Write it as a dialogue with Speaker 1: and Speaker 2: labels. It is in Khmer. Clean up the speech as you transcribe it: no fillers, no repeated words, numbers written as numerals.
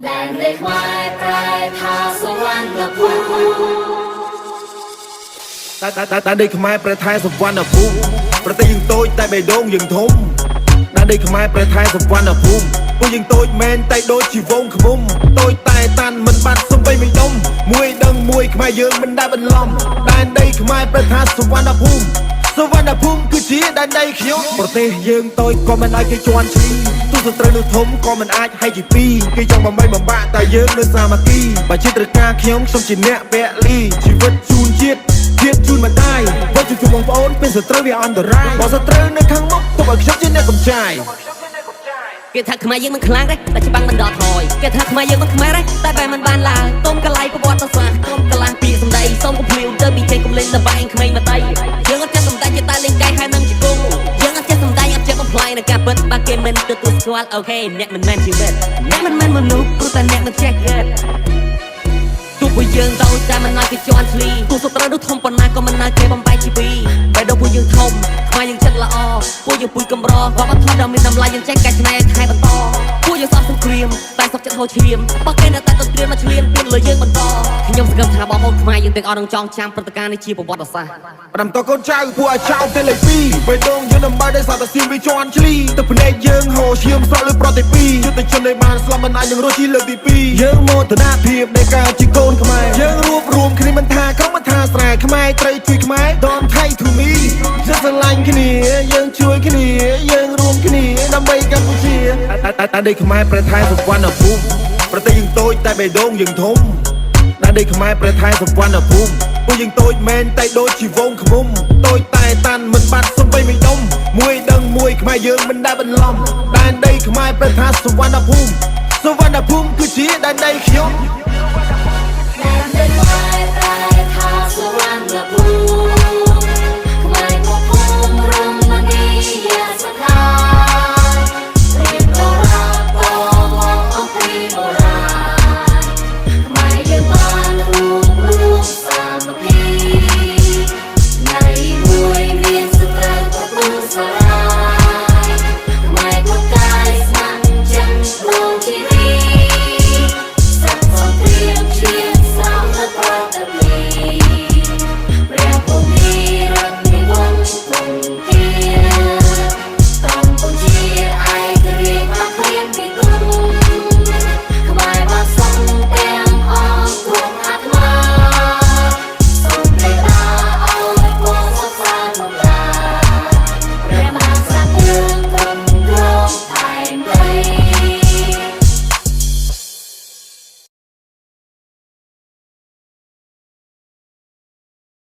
Speaker 1: แดนเล็กไม้ปลายทางสวรรค์ภู
Speaker 2: តែដីខ្មែរប្រែថែសវណ្ណភូមិប្រទេសយើងតូចតែបេះដូងយើងធំតែដីខ្មែរប្រែថែសវណ្ណភូមិពួកយើងតូចមែនតែដូចជាវងឃ្មុំតូចតែតាន់មិនបាត់សំបីមិនដុំមួយដឹងមួយខ្មែរយើងមិនដែលបន្លំដែនដីខ្មែរប្រែថែសវណ្ណភូមិសវណ្ណភូមិគឺជាដែនដីខ្ញុំប្រទេសយើងតូចក៏មិនអាចគេជន់ឈ្លីទោះសត្រូវនោះធំក៏មិនអាចហែកជាពីរគេចង់បំបីបំបាក់តែយើងនៅសាមគ្គីបើជាត្រូវការខ្ញុំជាអ្នកពលីជីវិតជូនជាតិជូនម្ដាយបើជួបបងប្អូនเป็นសត្រូវវាអន្តរាយបើសត្រូវនៅខាងមុខទុកឲ្យខ្ញុំជាអ្នកកំចាយ
Speaker 3: គេថាខ្មែរយើងមិនខ្លាំងទេតែច្បាំងមិនដល់ថយគេថាខ្មែរយើងមិនខ្មែរទេតែបែរមិនបានឡើងទុំកលៃប្រវត្តិសាស្ត្រទុំកលាស់ពាក្យសម្ដីសូមកំភ្លៀវទៅពីចេញកំលេងលបែងក្មេងមកដៃយើងអត់ចេះសម្ដែងតែលេងកាយហើយនឹងជង្គង់យើងអត់ចេះសម្ដែងអត់ចេះបំផ្លាញនៅការពិតបើគេមិនទទួលស្គាល់អូខេអ្នកមិនមែនជីវិតអ្នកមិនមែនមនុស្សព្រោះតែអ្នកមិនចេះគិតទោះពួកយើងទៅតែមិនឲ្យគេជន់ឈ្លីទោះសត្រូវនោះធំប៉ុណ្ណាក៏មិនឲ្យគេបំបែកជីពីបែរដល់ពួកយើងធំខ្មែរយើងចិត្តល្អពួកយើងពុយកម្រវប្បធម៌ដ៏មានតម្លៃយើងចេះកែច្នៃឲ្យថែបន្តពួកយើងសពសង្គ្រាមតែសុខចិត្តហូរឈាមបើគេនៅតែទៅត្រៀមមកឈ្លានពៀនលើយើងបន្តខ្ញុំសង្ឃឹមថាបងប្អូនខ្មែរយើងទាំងអស់នឹងចងចាំព្រឹត្តិការណ៍នេះជាប្រវត្តិសាស្ត្រ
Speaker 2: ប្រាំតកូនចៅពួកឲ្យចោលទៅលេខ2បេះដូងយើងនឹងបើដោយសារតែសៀមវាជន់ឈ្លីទឹកភ្នែកយើងហូរឈាមស្រក់លើប្រទេសពីរយុទ្ធជនដែលបានស្លាប់មិនអាចនឹងរស់ជាលើកទី2យើងមោទនភាពនៃការជាកូនខ្មែរយើងរួបរวมគ្នាមិនថាក្រុមមិនថាស្រែខ្មែរត្រូវជួយខ្មែរ Don't hate to me យើងស្រឡាញ់គ្នាយើងជួយគ្នាយើងរួមគ្នាដើម្បីកម្ពុជាតែដីខ្មែរប្រែថែសវណ្ណភូមិប្រទេសយើងតូចតែបេះដូងយើងធំតែដីខ្មែរប្រែថែសវណ្ណភូមិពួកយើងតូចមែនតែដូចជាវងឃ្មុំតូចតែតាន់មិនបាត់សំបីមិនដុំមួយដឹងមួយខ្មែរយើងមិនដែលបន្លំដែនដីខ្មែរប្រែថែសវណ្ណភូមិសវណ្ណភូមិគឺជាដែនដីខ្ញុំ
Speaker 1: แดนเล็กไม้ปลายทางสวรรค์